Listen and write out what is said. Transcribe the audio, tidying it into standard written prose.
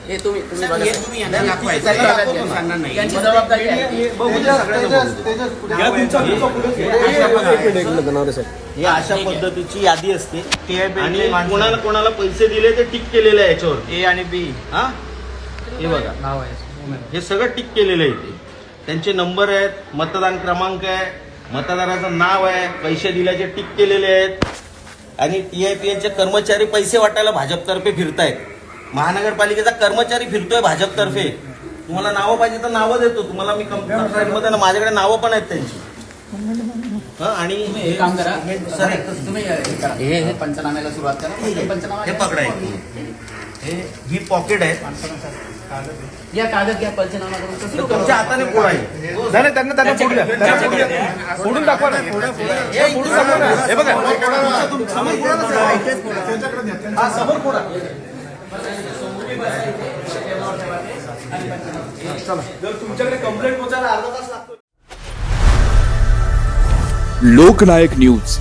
हे तुम्ही यांना दाखवायचं. त्यांना नाही. यांची जबाबदारी आहे. ही अशा पद्धतीची यादी असते आणि कोणाला कोणाला पैसे दिले ते टिक केलेले आहे याच्यावर. ए आणि बी. हा, हे बघा नाव आहे, हे सगळं टिक केलेलं आहे इथे. त्यांचे नंबर आहेत, मतदान क्रमांक आहे, मतदाराचं नाव आहे, पैसे दिल्याचे टिक केलेले आहेत. आणि TIPLचे कर्मचारी पैसे वाटायला भाजपतर्फे फिरतायत. महानगरपालिकेचा कर्मचारी फिरतोय भाजपतर्फे. तुम्हाला नावं पाहिजे तर नावं देतो तुम्हाला मी. कंप्लेंटमध्ये ना माझ्याकडे नावं पण आहेत त्यांची. आणि हे काम करा सर, तुम्ही हे पंचनाम्याला सुरुवात करा. पंचनामा हे पकडाय, ही पॉकेट आहे. या कागद घ्या, पंचनामा करून तुमच्या हाताने फोडाय. त्यांना फोडून दाखवा ना. हे बघा समोर फोडा. जर तुमच्याकडे कंप्लेंट पोहोचायला अर्धा तास लागतो. लोकनायक न्यूज.